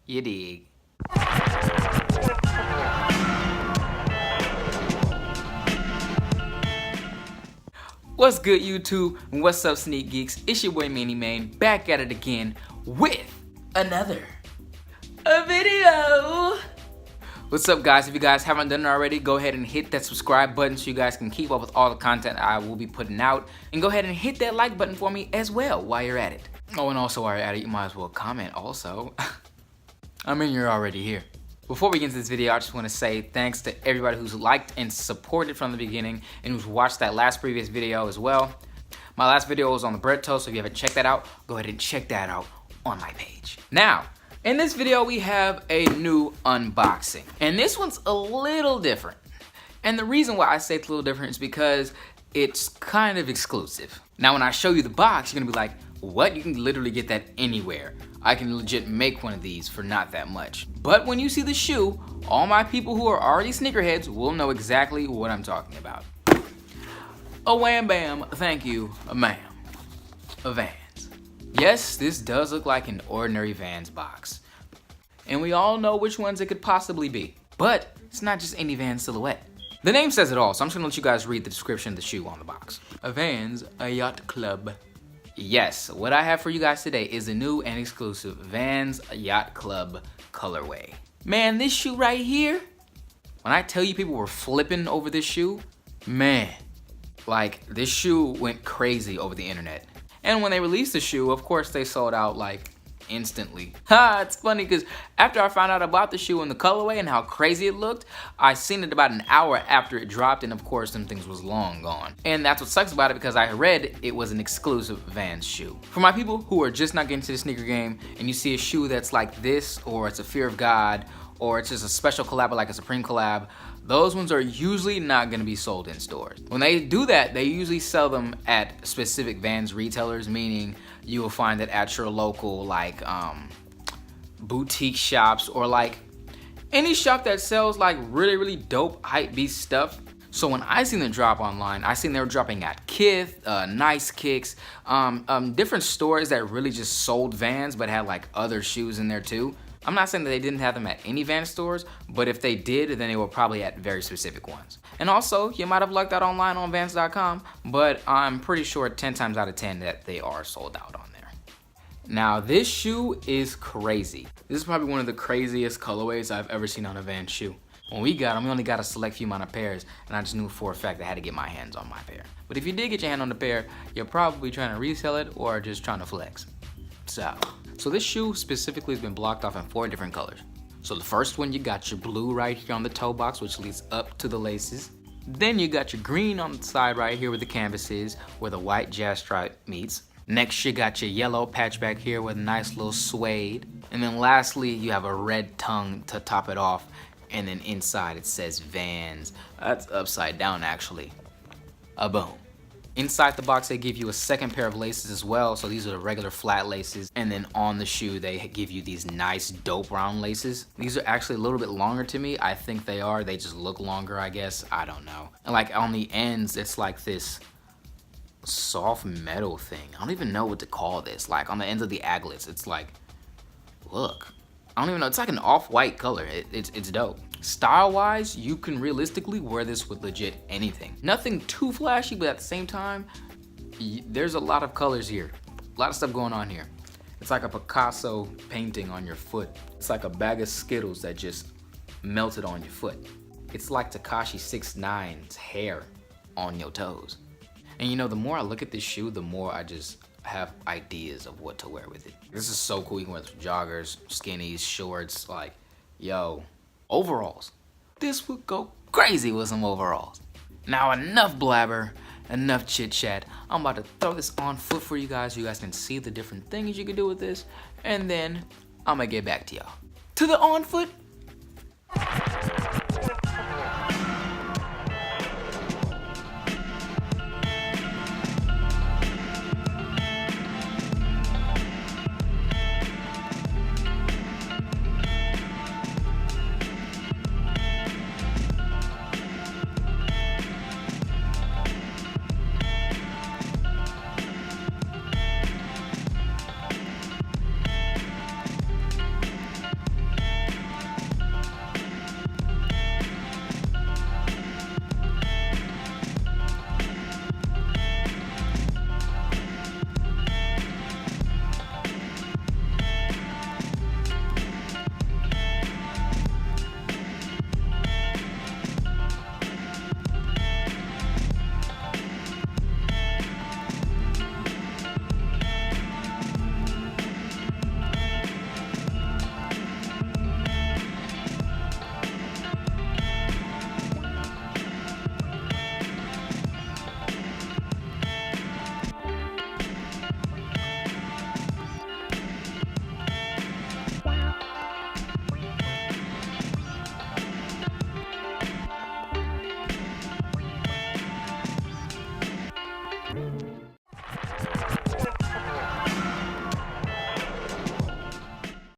You dig. What's good, YouTube? What's up, SneakGeeks? It's your boy MainyMaine, back at it again with another video. What's up, guys? If you guys haven't done it already, go ahead and hit that subscribe button so you guys can keep up with all the content I will be putting out. And go ahead and hit that like button for me as well while you're at it. Oh, and also while you're at it, you might as well comment also. I mean, you're already here. Before we get into this video, I just want to say thanks to everybody who's liked and supported from the beginning and who's watched that last previous video as well. My last video was on the bread toast, so if you haven't checked that out, go ahead and check that out on my page. Now, in this video, we have a new unboxing, and this one's a little different. And the reason why I say it's a little different is because it's kind of exclusive. Now, when I show you the box, you're gonna be like, what? You can literally get that anywhere. I can legit make one of these for not that much. But when you see the shoe, all my people who are already sneakerheads will know exactly what I'm talking about. A wham bam, thank you, ma'am. A Vans. Yes, this does look like an ordinary Vans box. And we all know which ones it could possibly be. But it's not just any Vans silhouette. The name says it all, so I'm just gonna let you guys read the description of the shoe on the box. A Vans, a Yacht Club. Yes, what I have for you guys today is a new and exclusive Vans Yacht Club colorway. Man, this shoe right here, when I tell you people were flipping over this shoe, man, like this shoe went crazy over the internet. And when they released the shoe, of course they sold out like instantly. Ha, it's funny because after I found out about the shoe and the colorway and how crazy it looked, I seen it about an hour after it dropped, and of course them things was long gone. And that's what sucks about it, because I read it was an exclusive Vans shoe. For my people who are just not getting into the sneaker game and you see a shoe that's like this, or it's a Fear of God, or it's just a special collab like a Supreme collab, those ones are usually not gonna be sold in stores. When they do that, they usually sell them at specific Vans retailers, meaning you will find it at your local like boutique shops, or like any shop that sells like really dope hype beast stuff. So when I seen them drop online, I seen they were dropping at Kith, Nice Kicks, different stores that really just sold Vans but had like other shoes in there too. I'm not saying that they didn't have them at any Vans stores, but if they did, then they were probably at very specific ones. And also, you might have lucked out online on Vans.com, but I'm pretty sure 10 times out of 10 that they are sold out on there. Now, this shoe is crazy. This is probably one of the craziest colorways I've ever seen on a Vans shoe. When we got them, we only got a select few amount of pairs, and I just knew for a fact I had to get my hands on my pair. But if you did get your hand on the pair, you're probably trying to resell it or just trying to flex. So this shoe specifically has been blocked off in 4 different colors. So the first one, you got your blue right here on the toe box, which leads up to the laces. Then you got your green on the side right here where the canvas is, where the white jazz stripe meets. Next, you got your yellow patch back here with a nice little suede. And then lastly, you have a red tongue to top it off. And then inside it says Vans. That's upside down actually. A boom. Inside the box, they give you a second pair of laces as well. So these are the regular flat laces. And then on the shoe, they give you these nice dope round laces. These are actually a little bit longer to me. I think they are. They just look longer, I guess. I don't know. And like on the ends, it's like this soft metal thing. I don't even know what to call this. Like on the ends of the aglets, it's like, look. I don't even know. It's like an off-white color. It's dope. Style-wise, you can realistically wear this with legit anything. Nothing too flashy, but at the same time, there's a lot of colors here. A lot of stuff going on here. It's like a Picasso painting on your foot. It's like a bag of Skittles that just melted on your foot. It's like Tekashi 6ix9ine's hair on your toes. And you know, the more I look at this shoe, the more I just have ideas of what to wear with it. This is so cool. You can wear this with joggers, skinnies, shorts, like, yo. Overalls. This would go crazy with some overalls. Now enough blabber, enough chit chat. I'm about to throw this on foot for you guys so you guys can see the different things you can do with this. And then I'm gonna get back to y'all. To the on foot.